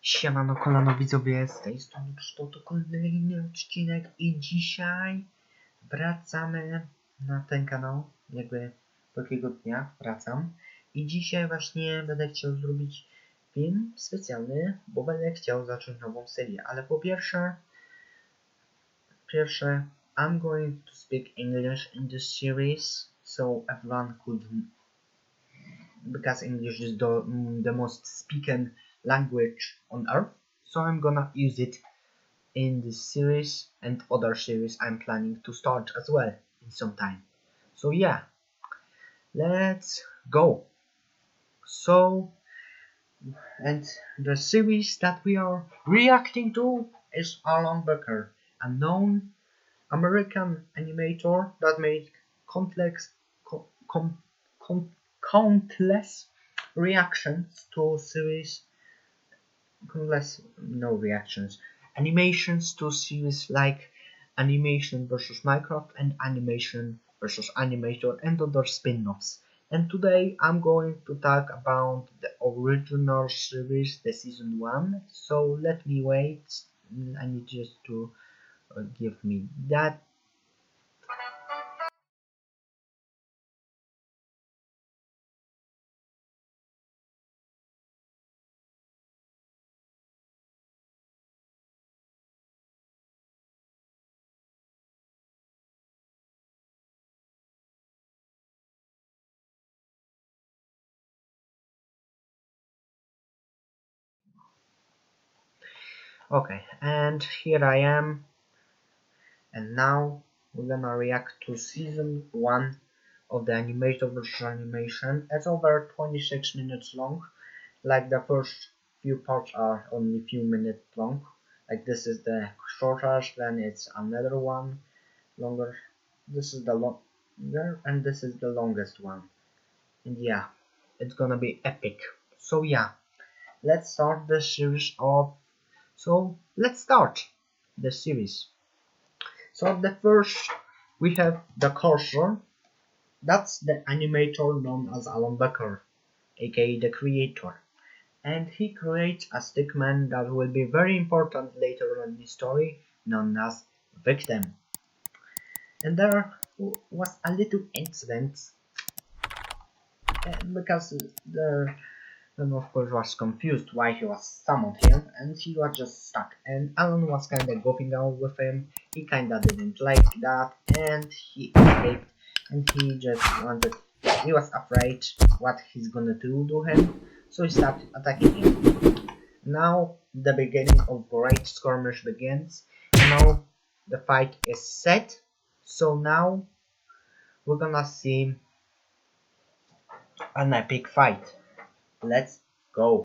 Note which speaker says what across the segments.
Speaker 1: Siemano kolano widzowie, z tej strony Krzysztof, to kolejny odcinek i dzisiaj wracamy na ten kanał, jakby po jakiego dnia wracam i dzisiaj właśnie będę chciał zrobić film specjalny, bo będę chciał zacząć nową serię, ale po pierwsze I'm going to speak English in this series so everyone could, because English is the most spoken language on earth, so I'm gonna use it in this series and other series I'm planning to start as well in some time. So yeah, let's go. So, and the series that we are reacting to is Alan Becker, a known American animator that made countless reactions to series, animations to series like Animation vs Minecraft and Animation vs Animator and other spin-offs. And today I'm going to talk about the original series, the season 1. So let me wait. I need just to give me that. Okay, and here I am, and now we're gonna react to season 1 of the Animator vs Animation. It's over 26 minutes long, like the first few parts are only few minutes long. Like this is the shortest, then it's another one longer. This is the longer, and this is the longest one. And yeah, it's gonna be epic. So yeah, let's start the series off. So let's start the series. So the first we have the cursor. That's the animator known as Alan Becker, aka the creator. And he creates a stickman that will be very important later on in the story, known as Victim. And there was a little incident because the of course was confused why he was summoned here, and he was just stuck, and Alan was kinda goofing out with him. He kinda didn't like that, and he escaped, and he was afraid what he's gonna do to him, so he started attacking him. Now the beginning of Great Skirmish begins. Now the fight is set, so now we're gonna see an epic fight. Let's go.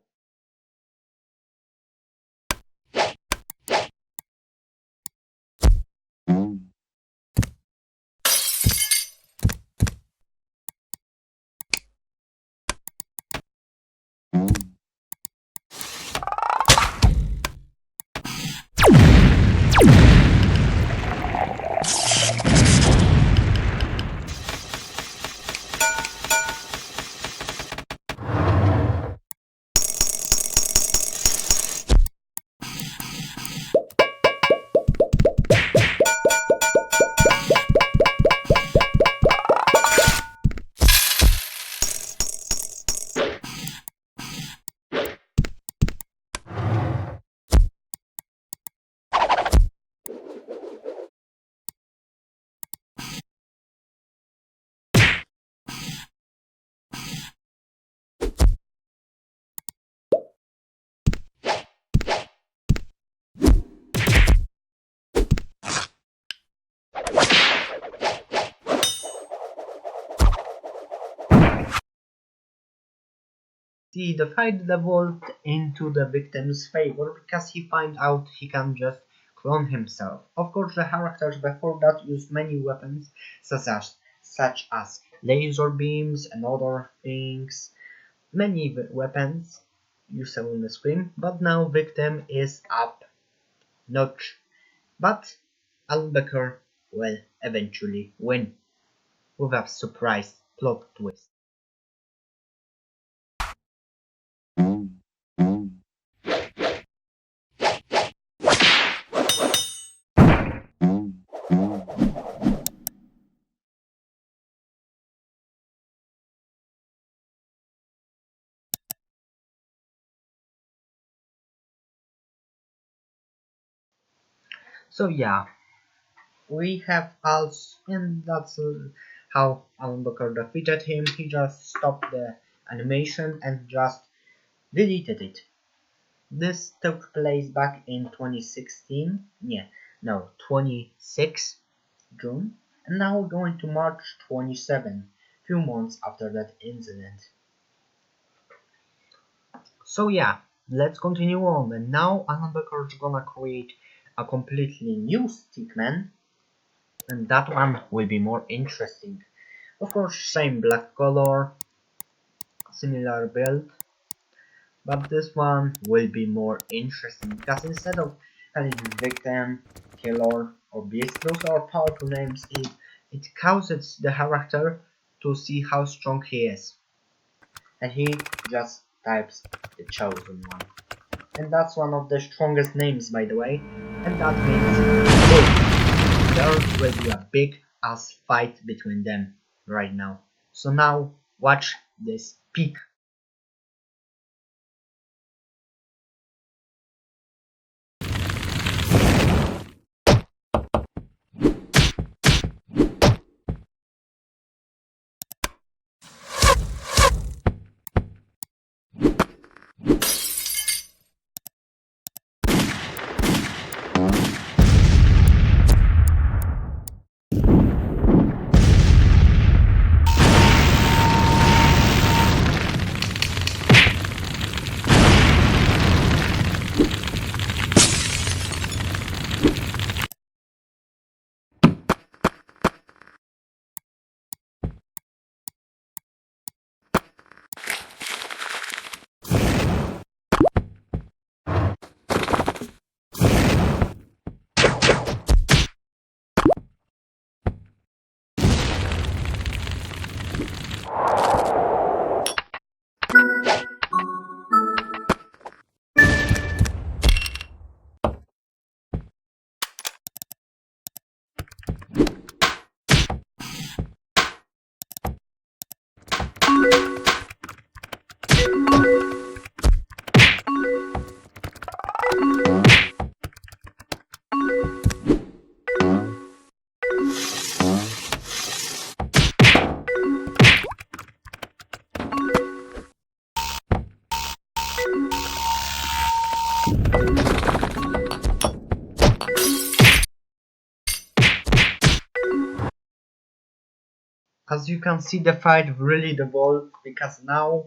Speaker 1: See, the fight devolved into the victim's favor because he found out he can just clone himself. Of course, the characters before that used many weapons, such as laser beams and other things. Many weapons you saw on the screen, but now victim is up notch. But Alan Becker will eventually win with a surprise plot twist. So yeah, we have also, and that's how Alan Becker defeated him. He just stopped the animation and just deleted it. This took place back in 2016. Yeah, no, 26 June, and now we're going to March 27, few months after that incident. So yeah, let's continue on. And now Alan Becker is gonna create a completely new stickman, and that one will be more interesting. Of course, same black color, similar build, but this one will be more interesting because instead of having victim, killer, or beast, those are powerful names. It causes the character to see how strong he is, and he just types the chosen one. And that's one of the strongest names, by the way, and that means boom, there will be a big ass fight between them right now. So now watch this peak. As you can see, the fight really devolved because now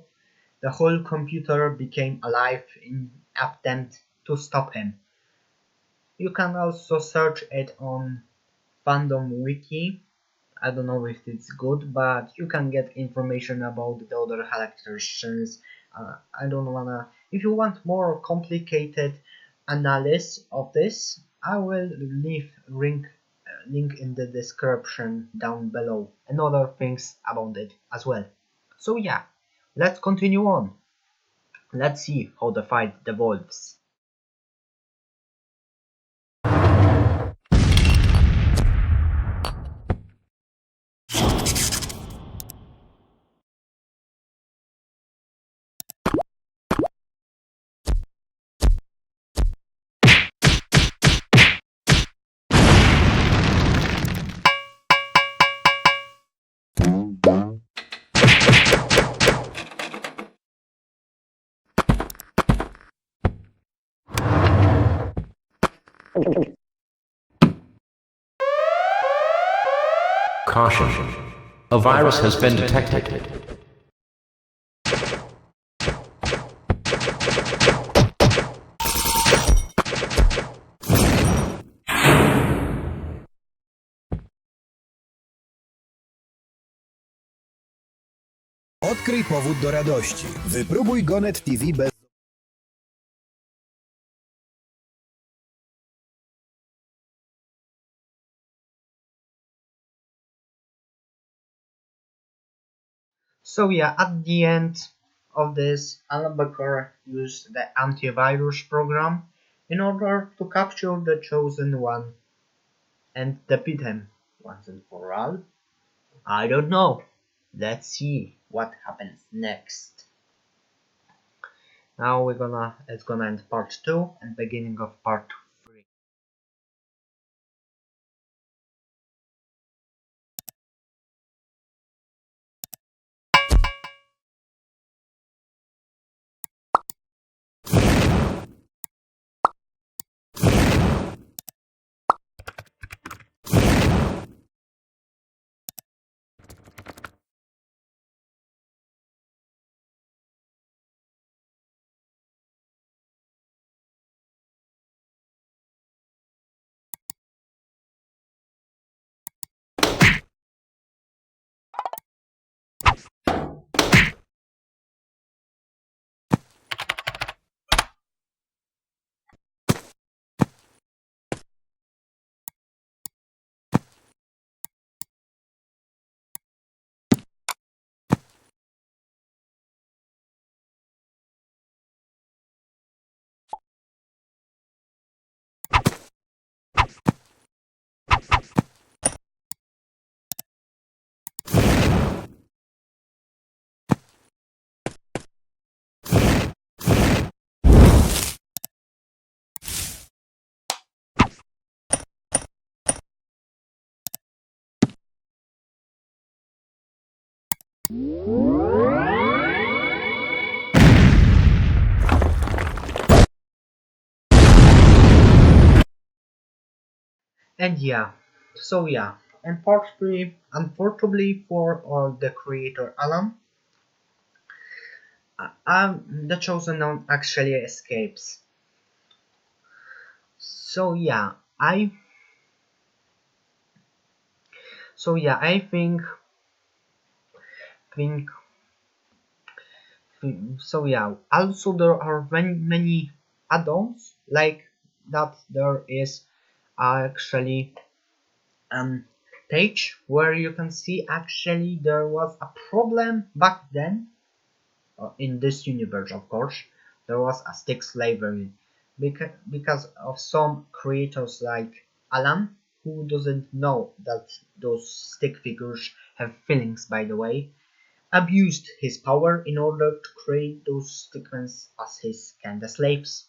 Speaker 1: the whole computer became alive in attempt to stop him. You can also search it on fandom wiki. I don't know if it's good, but you can get information about the other characters. I don't wanna. If you want more complicated analysis of this, I will leave link in the description down below and other things about it as well. So yeah, let's continue on. Let's see how the fight devolves.
Speaker 2: Caution. A virus has been detected.
Speaker 3: Odkryj powód do radości. Wypróbuj Gonet TV bez...
Speaker 1: So yeah, at the end of this, Alan Becker used the antivirus program in order to capture the chosen one and defeat him once and for all. I don't know. Let's see what happens next. Now it's gonna end part 2 and beginning of part And yeah, so yeah, unfortunately for the creator Alan, the chosen one actually escapes. So yeah, I think so yeah. Also, there are many add-ons like that. There is actually page where you can see actually there was a problem back then in this universe. Of course, there was a stick slavery because of some creators like Alan, who doesn't know that those stick figures have feelings, by the way, abused his power in order to create those stickmans as his kinda slaves.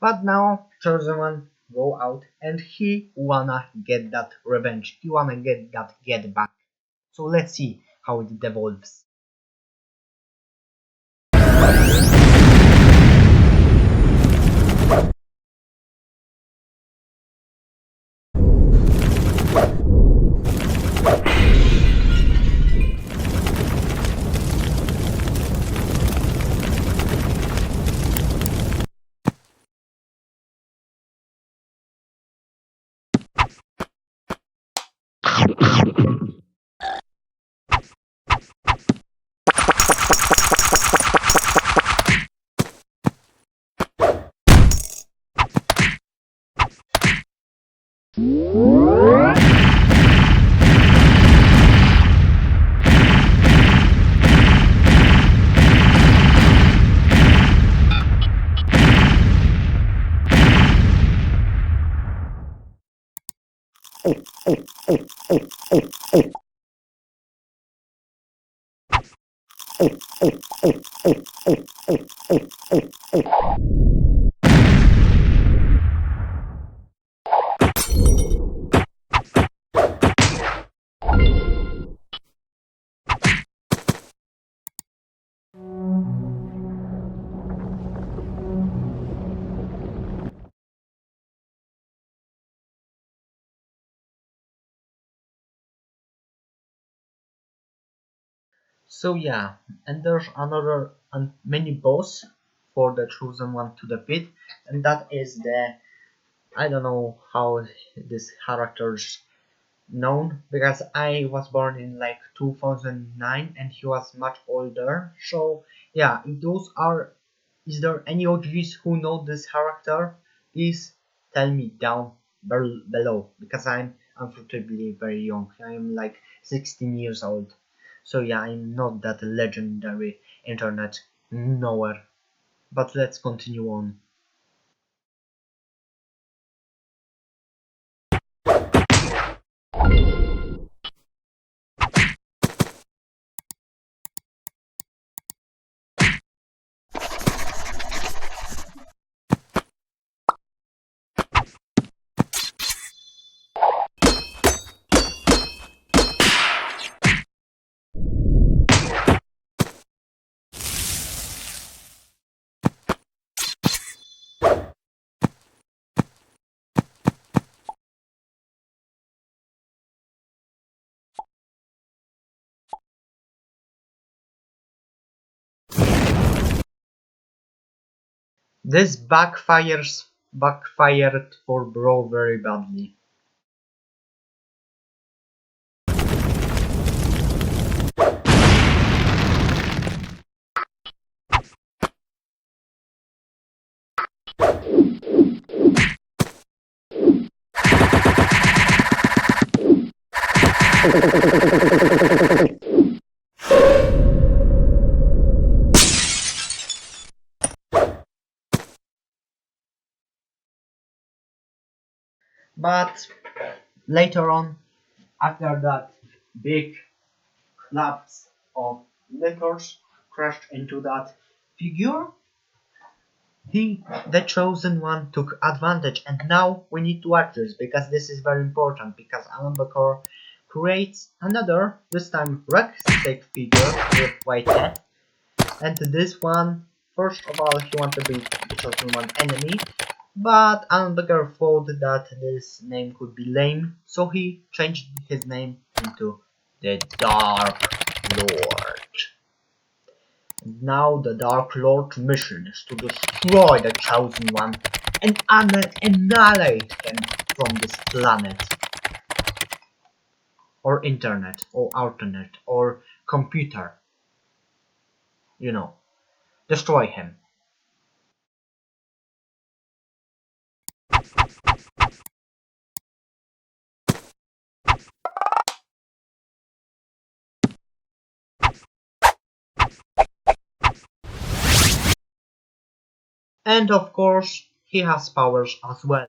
Speaker 1: But now Chosen One go out and he wanna get that revenge. He wanna get back. So let's see how it evolves. So yeah, and there's another mini boss for the Chosen One to defeat, and that is the, I don't know how this character's known, because I was born in like 2009 and he was much older. So yeah, if those are, is there any OGs who know this character? Please tell me down below, because I'm unfortunately very young. I am like 16 years old. So yeah, I'm not that legendary internet knower. But let's continue on. This backfired for Bro very badly. But later on, after that big collapse of letters crashed into that figure, the chosen one, took advantage. And now we need to watch this because this is very important. Because Alan Becker creates another, this time stick figure with white head. And this one, first of all, he wanted to be the chosen one enemy, but Alan Becker thought that this name could be lame, so he changed his name into the Dark Lord. And now the Dark Lord's mission is to destroy the chosen one and annihilate him from this planet, or internet, or alternet, or computer. You know, destroy him. And of course, he has powers as well.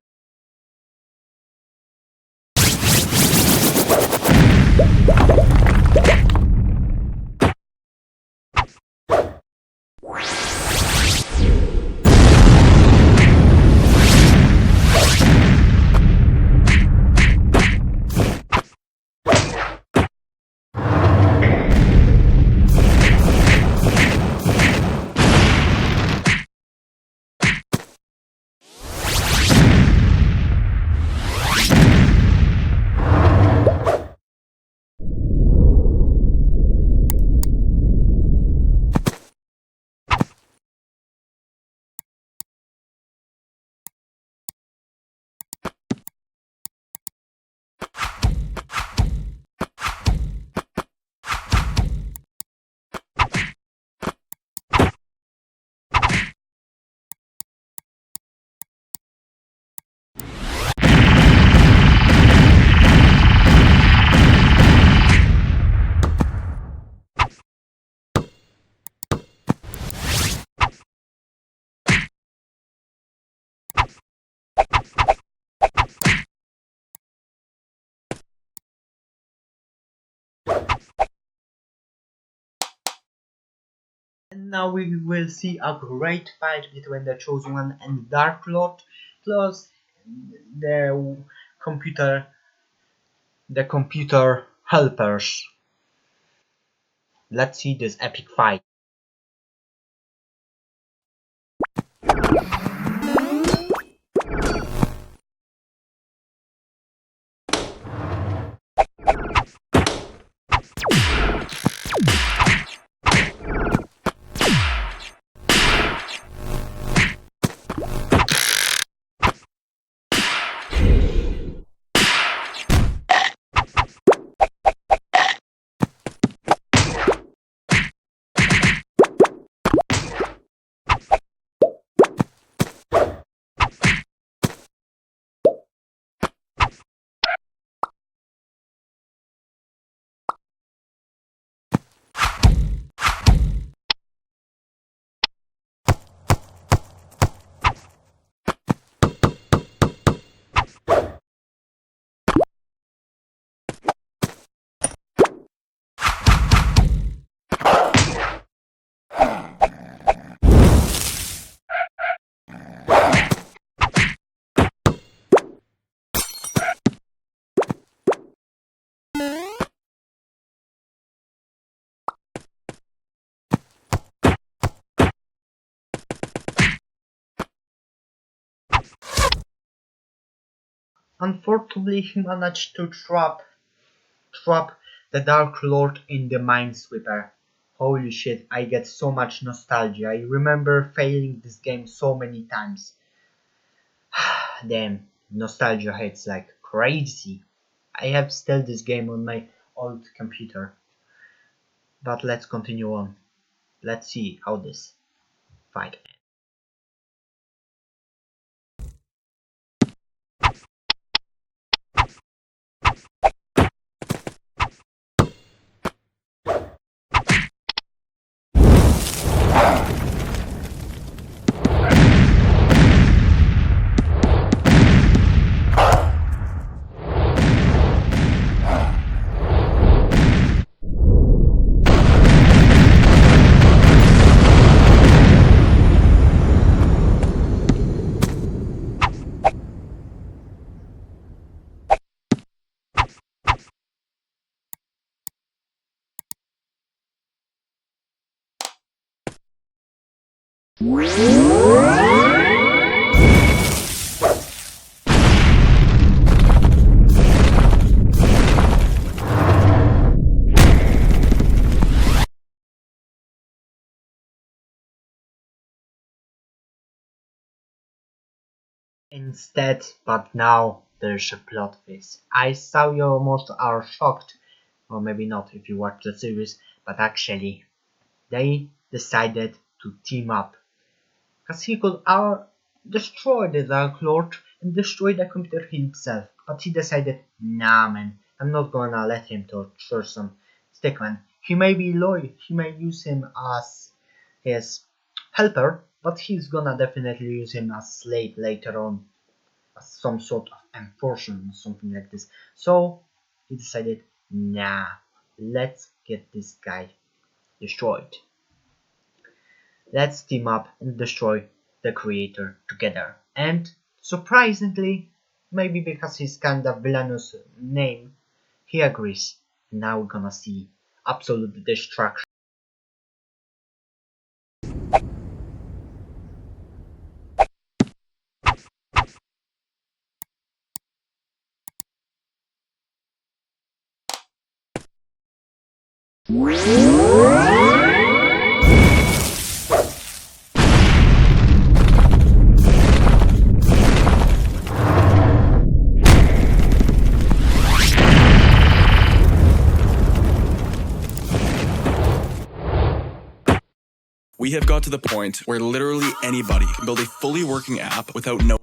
Speaker 1: And now we will see a great fight between the Chosen One and Dark Lord, plus the computer, helpers. Let's see this epic fight. Unfortunately, he managed to trap the Dark Lord in the Minesweeper. Holy shit, I get so much nostalgia. I remember failing this game so many times. Damn, nostalgia hits like crazy. I have still this game on my old computer. But let's continue on. Let's see how this fight ends. Instead, but now there's a plot twist. I saw you almost are shocked, or maybe not if you watch the series, but actually, they decided to team up. Because he could destroy the Dark Lord and destroy the computer himself, but he decided, nah man, I'm not gonna let him torture some stickman. He may be loyal, he may use him as his helper, but he's gonna definitely use him as slave later on, as some sort of enforcer, something like this. So he decided, nah, let's get this guy destroyed. Let's team up and destroy the creator together. And surprisingly, maybe because he's kinda villainous name, he agrees. And now we're gonna see absolute destruction.
Speaker 4: We have got to the point where literally anybody can build a fully working app without knowing.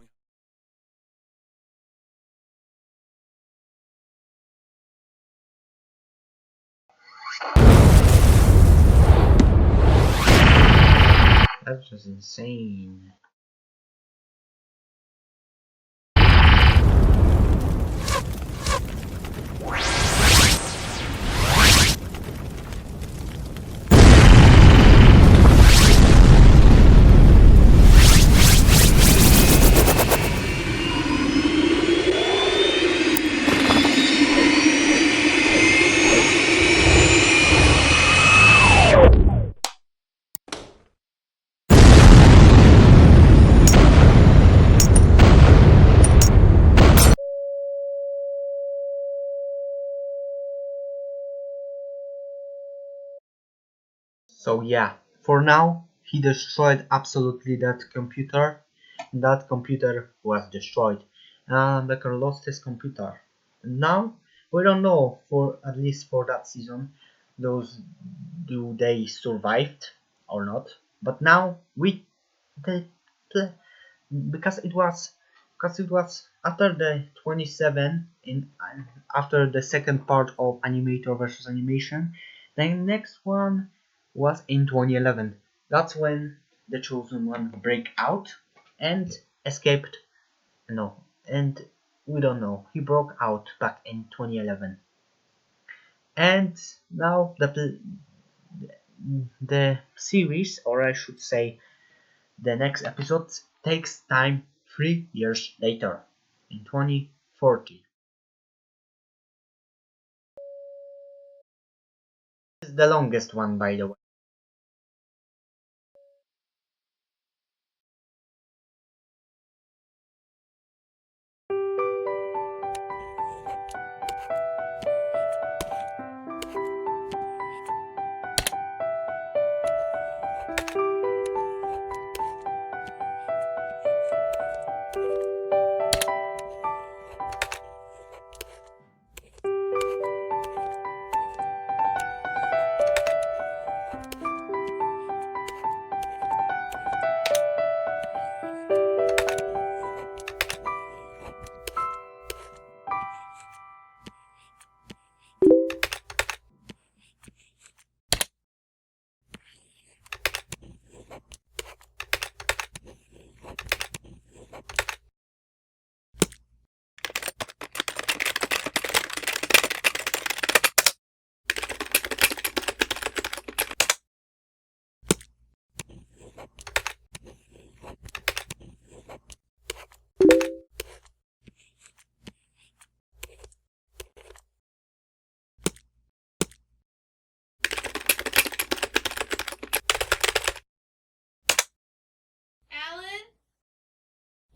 Speaker 1: That's just insane. So yeah, for now, he destroyed absolutely that computer. That computer was destroyed. Alan Becker lost his computer. Now, we don't know, for at least for that season, those do they survived or not. But now the, the because it was after the 27 in after the second part of Animator versus Animation. The next one was in 2011. That's when the chosen one break out and escaped. No, and we don't know. He broke out back in 2011, and now the series, or I should say the next episode, takes time 3 years later, in 2040. This is the longest one, by the way.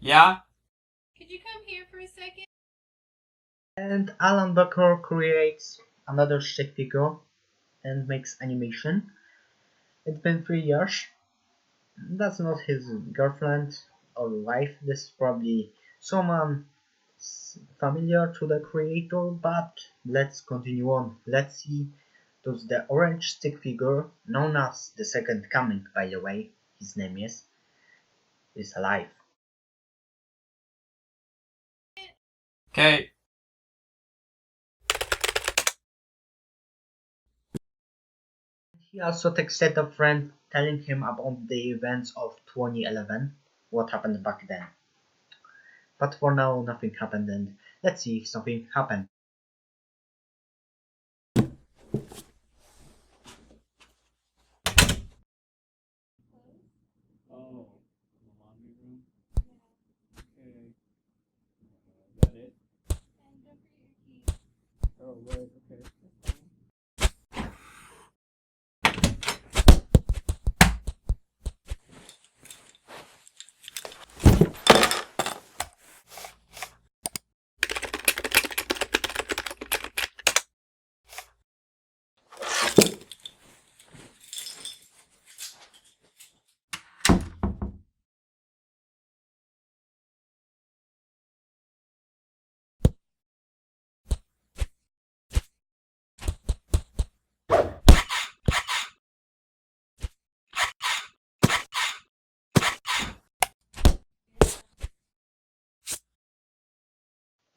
Speaker 5: Yeah?
Speaker 6: Could you come here for a second?
Speaker 1: And Alan Becker creates another stick figure and makes animation. It's been 3 years. That's not his girlfriend or wife. This is probably someone familiar to the creator, but let's continue on. Let's see. Does the orange stick figure, known as the Second Coming, by the way, his name is alive.
Speaker 5: Okay.
Speaker 1: He also texted a friend telling him about the events of 2011, what happened back then. But for now, nothing happened, and let's see if something happened.
Speaker 5: Oh, the laundry room? Okay. Is that it?
Speaker 6: And don't forget your keys.
Speaker 5: Oh, right, okay.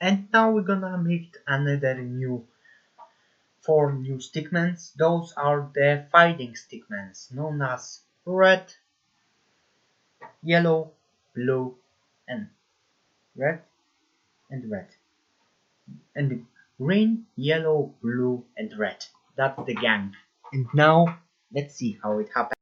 Speaker 1: And now we're gonna make another new 4 new stickmans. Those are the fighting stickmans, known as red, yellow, blue, and red, and red. And green, yellow, blue, and red. That's the gang. And now let's see how it happens.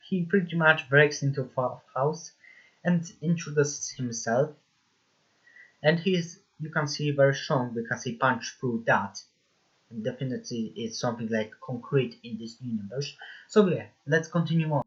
Speaker 1: He pretty much breaks into a house and introduces himself, and he's, you can see, very strong because he punched through that. And definitely it's something like concrete in this universe. So yeah, let's continue on.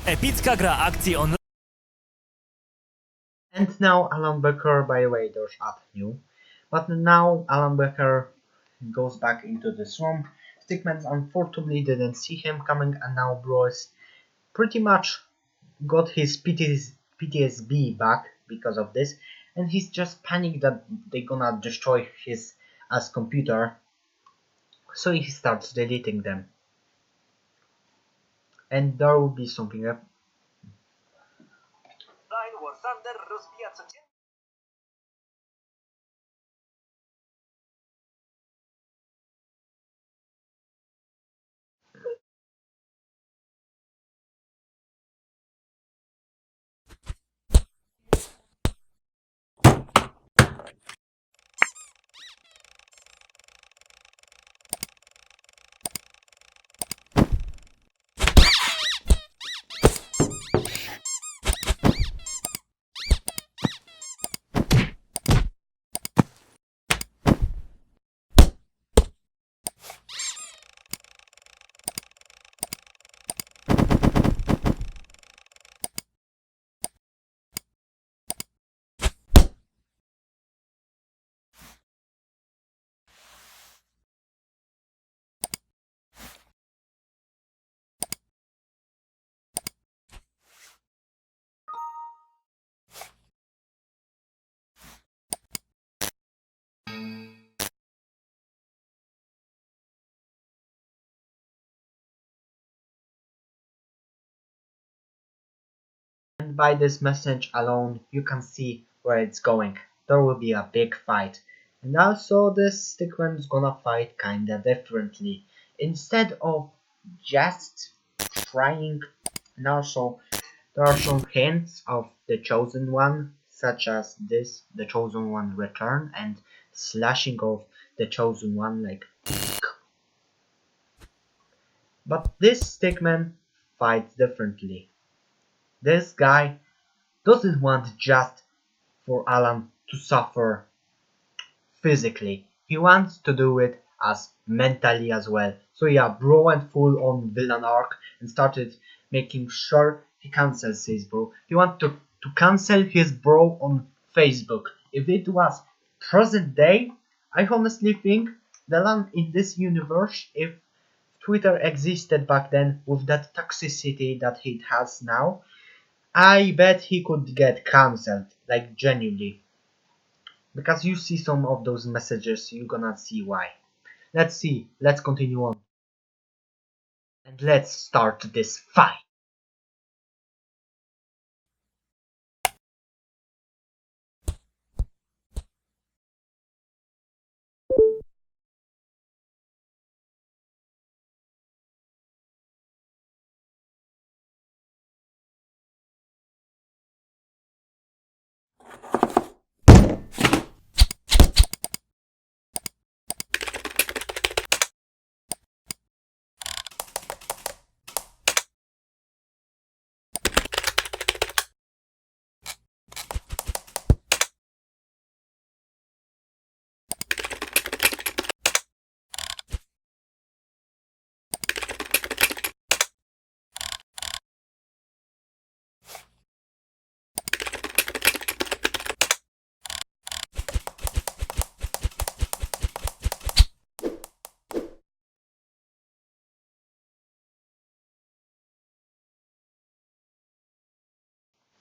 Speaker 7: Epicka gra akcji online.
Speaker 1: And now Alan Becker, by the way, there's up new. But now Alan Becker He goes back into this room. Stickman unfortunately didn't see him coming, and now Bros pretty much got his PTSD back because of this, and he's just panicked that they're gonna destroy his as computer, so he starts deleting them. And there will be something up. And by this message alone, you can see where it's going. There will be a big fight. And also this Stickman is gonna fight kinda differently. Instead of just trying, and also there are some hints of the Chosen One, such as this, the Chosen One return, and slashing of the Chosen One like. But this Stickman fights differently. This guy doesn't want just for Alan to suffer physically. He wants to do it as mentally as well. So yeah, bro went full on villain arc and started making sure he cancels his bro. He wants to cancel his bro on Facebook. If it was present day, I honestly think the land in this universe, if Twitter existed back then with that toxicity that it has now, I bet he could get cancelled, like genuinely. Because you see some of those messages, you're gonna see why. Let's see, let's continue on. And let's start this fight.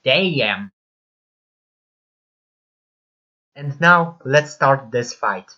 Speaker 1: Damn! And now, let's start this fight.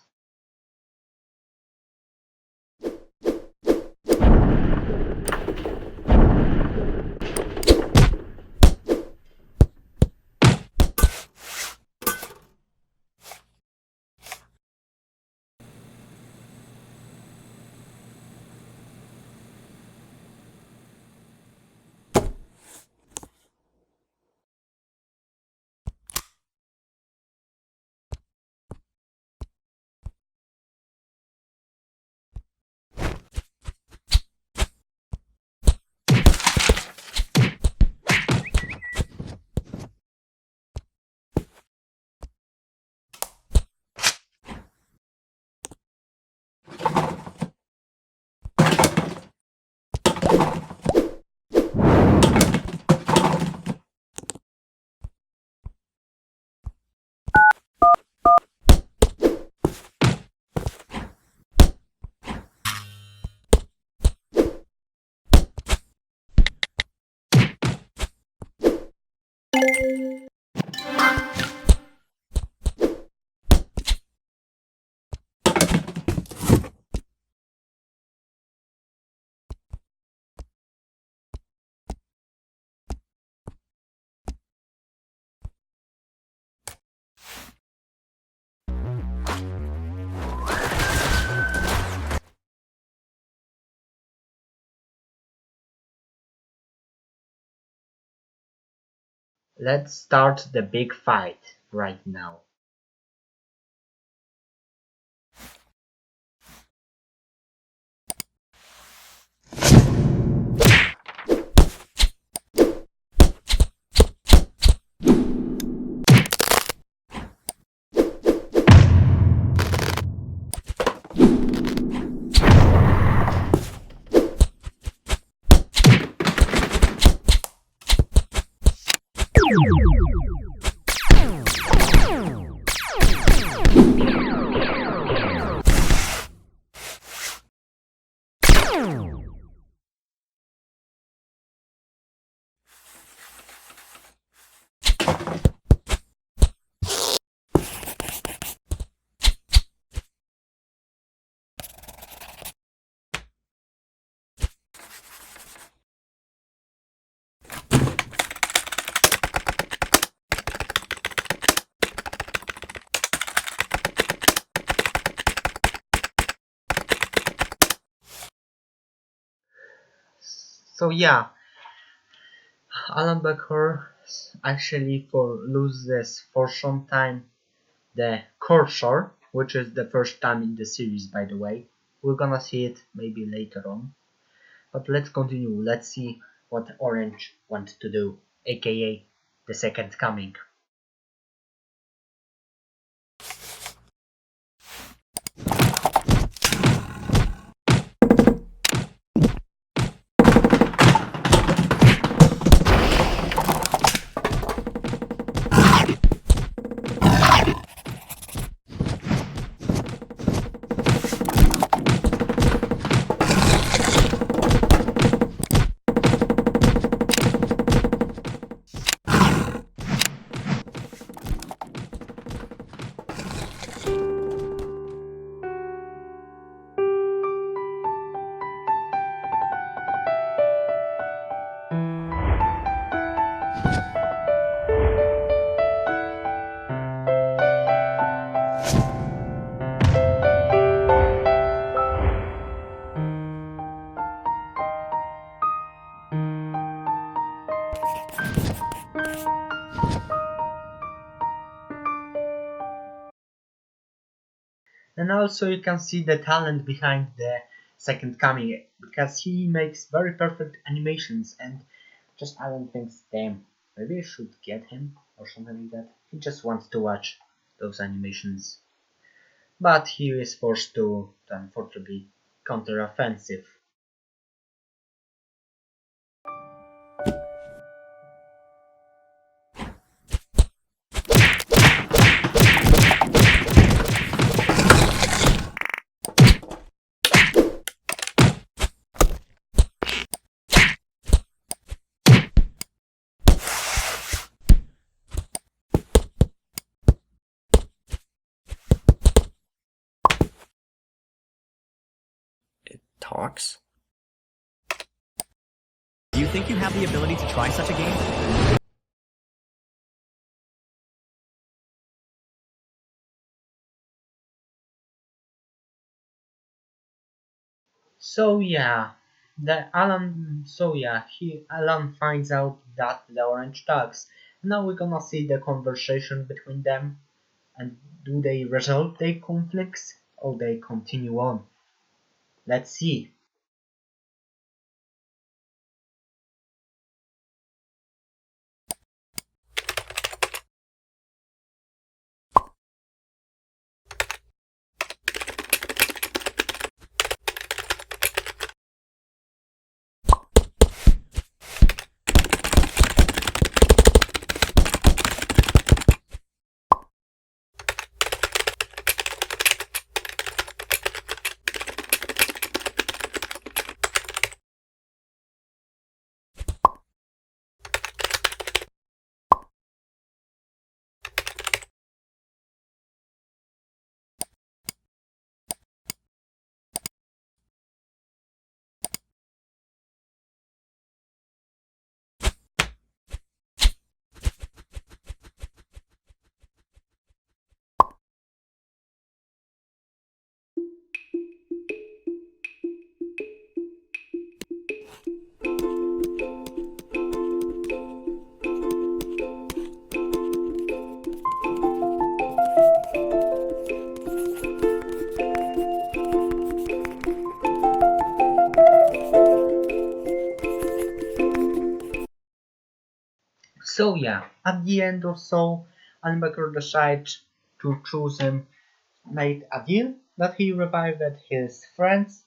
Speaker 1: Let's start the big fight right now. So yeah, Alan Becker actually loses for some time the cursor, which is the first time in the series, by the way. We're gonna see it maybe later on. But let's continue. Let's see what Orange wants to do, aka the second coming. And also you can see the talent behind the second coming, because he makes very perfect animations, and just Alan thinks, damn, maybe I should get him or something like that. He just wants to watch those animations. But he is forced to unfortunately counter-offensive.
Speaker 8: Talks? Do you think you have the ability to try such a game?
Speaker 1: So yeah, Alan finds out that the Orange talks. Now we're gonna see the conversation between them, and do they resolve their conflicts or they continue on? Let's see. So yeah, at the end or so, Alan Becker decided to choose him, made a deal that he revived his friends,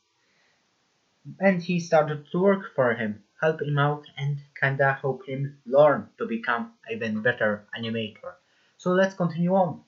Speaker 1: and he started to work for him, help him out, and kinda help him learn to become even better animator. So let's continue on.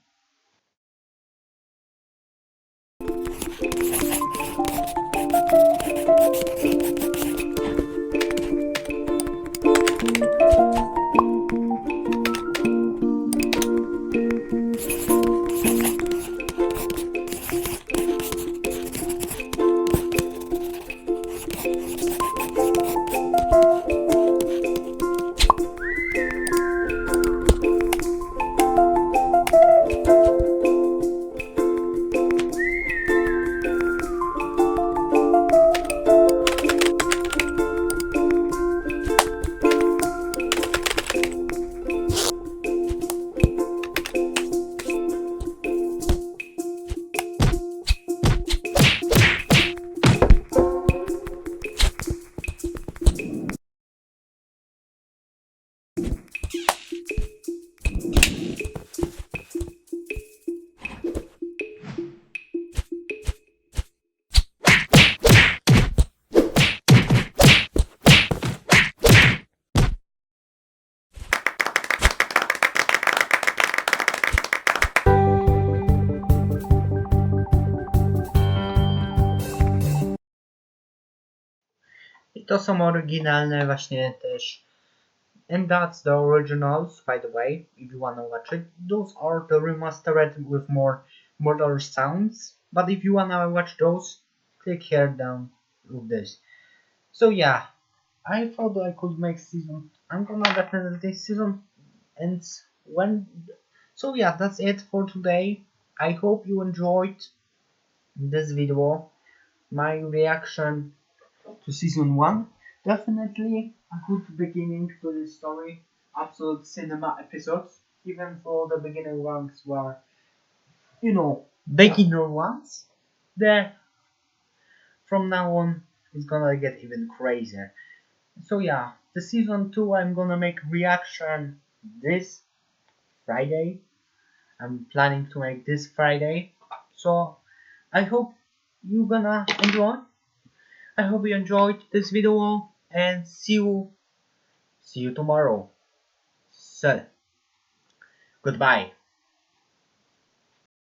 Speaker 1: I to są oryginalne właśnie też. And that's the originals, by the way, if you wanna watch it. Those are the remastered with more modern sounds. But if you wanna watch those, click here down with this. So yeah, I thought I could make season. I'm gonna definitely season ends when. So yeah, that's it for today. I hope you enjoyed this video. My reaction to season 1. Definitely a good beginning to this story. Absolute cinema episodes. Even though the beginning ones were, beginner ones. The from now on it's gonna get even crazier. So yeah, the season 2 I'm gonna make reaction this Friday. I'm planning to make this Friday. So I hope you gonna enjoy. I hope you enjoyed this video and see you tomorrow. So goodbye.